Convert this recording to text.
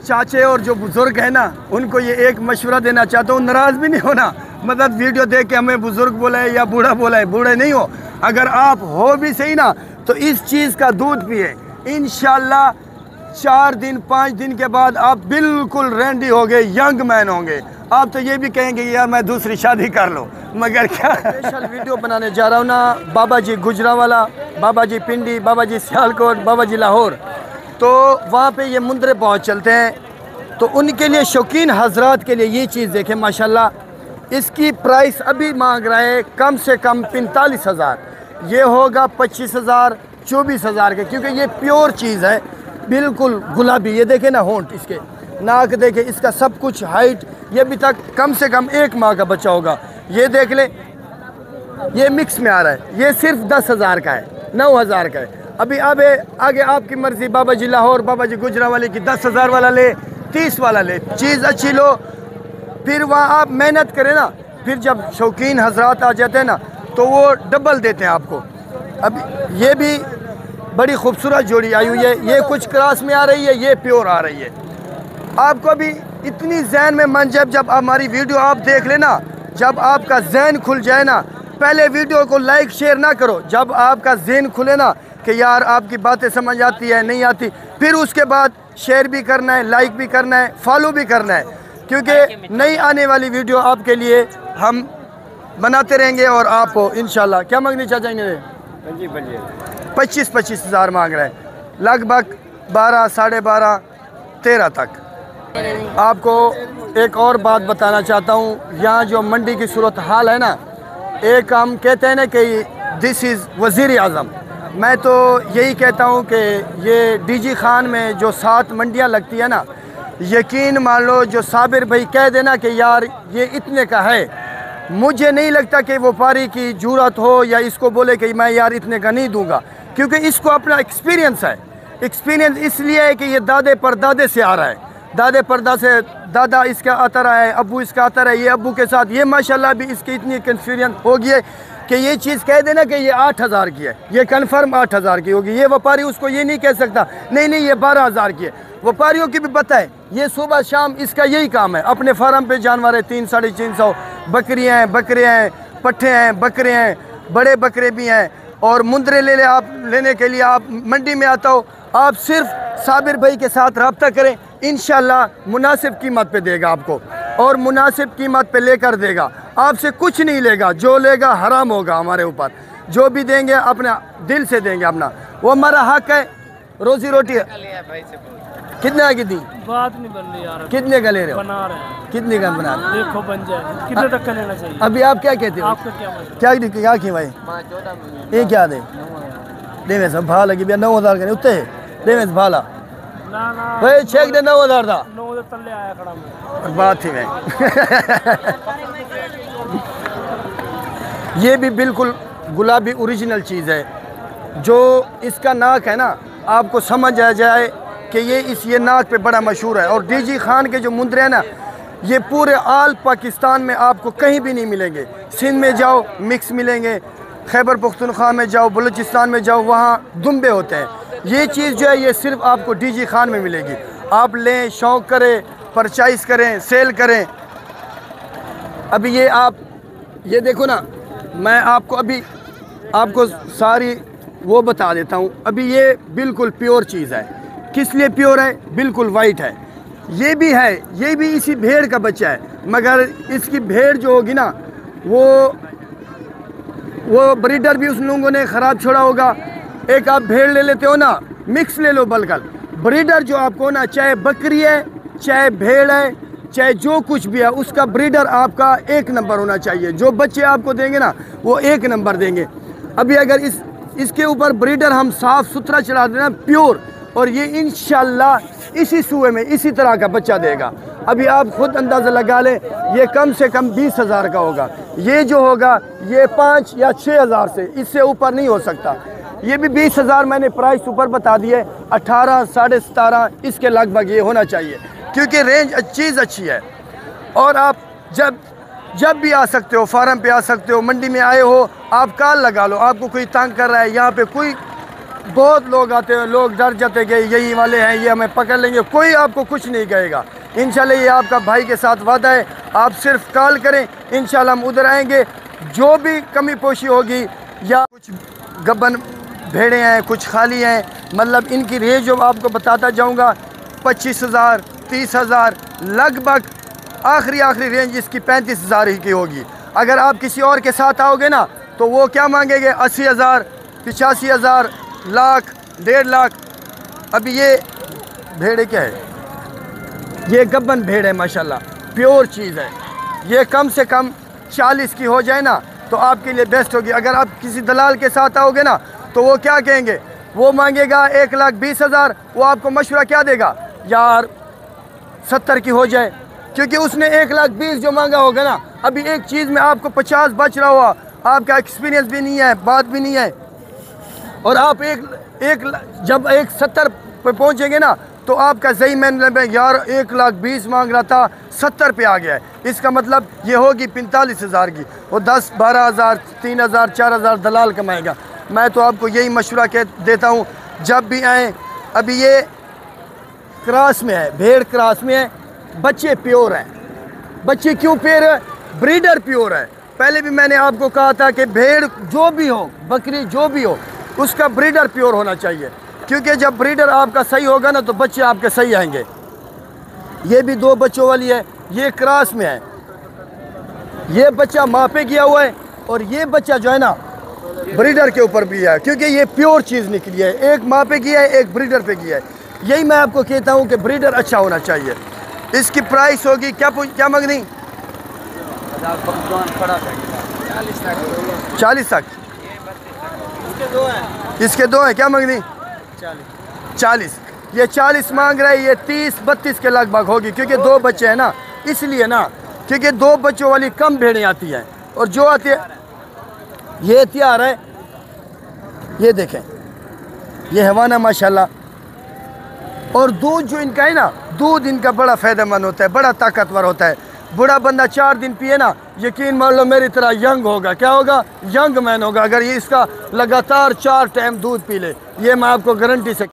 चाचे और जो बुज़ुर्ग हैं ना, उनको ये एक मशवरा देना चाहता हूँ, नाराज़ भी नहीं होना। मतलब वीडियो देख के हमें बुज़ुर्ग बोला है या बूढ़ा बोला है, बूढ़े नहीं हो। अगर आप हो भी सही ना, तो इस चीज़ का दूध पिए, इंशाल्लाह 4 दिन 5 दिन के बाद आप बिल्कुल रेंडी होंगे, यंग मैन होंगे। आप तो ये भी कहेंगे यार मैं दूसरी शादी कर लूँ। मगर क्या स्पेशल वीडियो बनाने जा रहा हूँ ना, बाबा जी गुजरावाला, बाबा जी पिंडी, बाबा जी सियालकोट, बाबा जी लाहौर, तो वहाँ पे ये मुंदरे बहुत चलते हैं। तो उनके लिए, शौकीन हजरात के लिए ये चीज़ देखें माशाल्लाह। इसकी प्राइस अभी मांग रहा है कम से कम 45,000, ये होगा 25,000 24,000 के, क्योंकि ये प्योर चीज़ है, बिल्कुल गुलाबी। ये देखें ना, होंठ इसके, नाक देखें, इसका सब कुछ हाइट, ये अभी तक कम से कम 1 माह का बच्चा होगा। ये देख ले, ये मिक्स में आ रहा है, ये सिर्फ 10,000 का है, 9,000 का है। अभी अब आगे आपकी मर्ज़ी, बाबा जी लाहौर, बाबा जी गुजरावाले की 10,000 वाला ले, 30 वाला ले, चीज़ अच्छी लो। फिर वहाँ आप मेहनत करें ना, फिर जब शौकीन हजरात आ जाते हैं ना, तो वो डबल देते हैं आपको। अब ये भी बड़ी खूबसूरत जोड़ी आई हुई है, ये कुछ क्रॉस में आ रही है, ये प्योर आ रही है। आपको अभी इतनी जहन में मन, जब हमारी वीडियो आप देख लेना, जब आपका जहन खुल जाए ना, पहले वीडियो को लाइक शेयर ना करो। जब आपका जहन खुले ना कि यार आपकी बातें समझ आती है नहीं आती, फिर उसके बाद शेयर भी करना है, लाइक भी करना है, फॉलो भी करना है, क्योंकि नई आने वाली वीडियो आपके लिए हम बनाते रहेंगे। और आपको इंशाल्लाह क्या मांगनी चाहेंगे? 25,000 मांग रहे हैं, लगभग 12, 12.5, 13 तक। आपको एक और बात बताना चाहता हूँ, यहाँ जो मंडी की सूरत हाल है ना, एक हम कहते हैं ना कि दिस इज़ वज़ीर आज़म, मैं तो यही कहता हूँ कि ये डीजी खान में जो 7 मंडियाँ लगती है ना, यकीन मान लो जो साबिर भाई कह देना कि यार ये इतने का है, मुझे नहीं लगता कि व्यापारी की जरूरत हो या इसको बोले कि मैं यार इतने का नहीं दूंगा, क्योंकि इसको अपना एक्सपीरियंस है। एक्सपीरियंस इसलिए है कि ये दादे परदादे से आ रहा है, दादे परदा से दादा इसका आता रहा है, अब्बू इसका आता रहा है, ये अब्बू के साथ, ये माशाल्लाह भी इसकी इतनी एक्सपीरियंस हो गई है कि ये चीज़ कह देना कि ये 8,000 की है, ये कन्फर्म 8,000 की होगी। ये व्यापारी उसको ये नहीं कह सकता नहीं नहीं ये 12,000 की है। व्यापारियों की भी पता है, ये सुबह शाम इसका यही काम है। अपने फार्म पे जानवर है 300 साढ़े 300 बकरियाँ हैं, बकरे हैं, पट्ठे हैं, बकरे हैं, बड़े बकरे भी हैं। और मुंदरे लेने के लिए आप मंडी में आता हो, आप सिर्फ साबिर भाई के साथ रब्ता करें, इंशाल्लाह मुनासिब कीमत पे देगा आपको, और मुनासिब कीमत पे लेकर देगा, आपसे कुछ नहीं लेगा। जो लेगा हराम होगा हमारे ऊपर, जो भी देंगे अपना दिल से देंगे, अपना वो हमारा हक है, रोजी रोटी है। कितने की दी बात नहीं बन रही यार, कितने का ले रहे हो? बना रहे हैं, कितने का बना रहे हो? देखो बन जाए, कितने तक का लेना चाहिए? अभी आप क्या कहते हो? आपका क्या क्या की भाई ये क्या दे देवे सब भा लगी भैया 9,000 का उत्ते देवे से भाला ना ना भाई चेक दे 9,000 था 9 तले आया खड़ा मैं। बात ही में ये भी बिल्कुल गुलाबी ओरिजिनल चीज़ है। जो इसका नाक है ना, आपको समझ आ जाए कि ये नाक पे बड़ा मशहूर है। और डीजी खान के जो मुंदरे हैं ना, ये पूरे आल पाकिस्तान में आपको कहीं भी नहीं मिलेंगे। सिंध में जाओ मिक्स मिलेंगे, खैबर पख्तूनख्वा में जाओ, बलूचिस्तान में जाओ, वहाँ दुम्बे होते हैं। ये चीज़ जो है ये सिर्फ आपको डीजी खान में मिलेगी। आप लें, शौक़ करें, परचेज़ करें, सेल करें। अभी ये आप ये देखो ना, मैं आपको सारी वो बता देता हूँ। अभी ये बिल्कुल प्योर चीज़ है। किस लिए प्योर है? बिल्कुल वाइट है। ये भी है, ये भी इसी भेड़ का बच्चा है, मगर इसकी भेड़ जो होगी ना, वो ब्रीडर भी उस लोगों ने ख़राब छोड़ा होगा। एक आप भेड़ ले लेते हो ना, मिक्स ले लो, बल्कल ब्रीडर जो आपको ना, चाहे बकरी है, चाहे भेड़ है, चाहे जो कुछ भी है, उसका ब्रीडर आपका 1 नंबर होना चाहिए। जो बच्चे आपको देंगे ना, वो 1 नंबर देंगे। अभी अगर इसके ऊपर ब्रीडर हम साफ़ सुथरा चला देना, प्योर, और ये इंशाल्लाह इसी सूए में इसी तरह का बच्चा देगा। अभी आप खुद अंदाज़ा लगा लें, ये कम से कम 20,000 का होगा। ये जो होगा ये 5 या 6,000 से इससे ऊपर नहीं हो सकता। ये भी 20,000 मैंने प्राइस ऊपर बता दिए, 18 साढ़े 17 इसके लगभग ये होना चाहिए, क्योंकि रेंज चीज़ अच्छी है। और आप जब भी आ सकते हो, फार्म पे आ सकते हो, मंडी में आए हो, आप कॉल लगा लो। आपको कोई तंग कर रहा है, यहाँ पे कोई बहुत लोग आते हैं, लोग डर जाते कि यही वाले हैं, ये हमें पकड़ लेंगे। कोई आपको कुछ नहीं कहेगा। इंशाल्लाह ये आपका भाई के साथ वादा है, आप सिर्फ कॉल करें, इंशाल्लाह हम उधर आएंगे। जो भी कमी पोशी होगी या कुछ गबन भेड़े हैं, कुछ खाली हैं, मतलब इनकी रेंज जो आपको बताता जाऊंगा 25,000, 30,000, लगभग आखिरी रेंज इसकी 35,000 ही की होगी। अगर आप किसी और के साथ आओगे ना तो वो क्या मांगेंगे, 80,000, 85,000, लाख, 1.5 लाख। अभी ये भेड़े क्या है, ये गब्बन भेड़ है माशाल्लाह, प्योर चीज़ है। ये कम से कम 40 की हो जाए ना तो आपके लिए बेस्ट होगी। अगर आप किसी दलाल के साथ आओगे ना तो वो क्या कहेंगे, वो मांगेगा 1,20,000, वो आपको मशवरा क्या देगा, यार 70 की हो जाए, क्योंकि उसने 1,20,000 जो मांगा होगा ना। अभी एक चीज़ में आपको 50 बच रहा हुआ, आपका एक्सपीरियंस भी नहीं है, बात भी नहीं है, और आप जब 1,70 पे पहुंचेंगे ना तो आपका सही मैंने में यार 1,20,000 मांग रहा था, 70 पे आ गया है। इसका मतलब ये होगी 45,000 की, वो 10, 12,000, 3,000, 4,000 दलाल कमाएगा। मैं तो आपको यही मशवरा देता हूँ, जब भी आएँ। अभी ये क्रॉस में है, भेड़ क्रॉस में है, बच्चे प्योर हैं। बच्चे क्यों प्योर है, ब्रीडर प्योर है। पहले भी मैंने आपको कहा था कि भेड़ जो भी हो, बकरी जो भी हो, उसका ब्रीडर प्योर होना चाहिए, क्योंकि जब ब्रीडर आपका सही होगा ना तो बच्चे आपके सही आएंगे। ये भी 2 बच्चों वाली है, ये क्रॉस में है। ये बच्चा माँ पे गया हुआ है और ये बच्चा जो है ना ब्रीडर के ऊपर भी है, क्योंकि ये प्योर चीज़ निकली है। एक माँ पे गया है, एक ब्रीडर पे गया है। यही मैं आपको कहता हूँ कि ब्रीडर अच्छा होना चाहिए। इसकी प्राइस होगी क्या मंगनी, 40 तक। इसके 2 हैं, क्या मंगनी, 40। ये 40 मांग रहा है, ये 30-32 के लगभग होगी, क्योंकि 2 बच्चे हैं ना, इसलिए ना, क्योंकि 2 बच्चों वाली कम भेड़ें आती हैं, और जो आती है ये तैयार है। ये देखें, ये हवाना माशाल्लाह। और दूध जो इनका है ना, दूध इनका बड़ा फ़ायदेमंद होता है, बड़ा ताकतवर होता है। बूढ़ा बंदा 4 दिन पिए ना, यकीन मान लो मेरी तरह यंग होगा। क्या होगा, यंग मैन होगा, अगर ये इसका लगातार 4 टाइम दूध पी ले। ये मैं आपको गारंटी से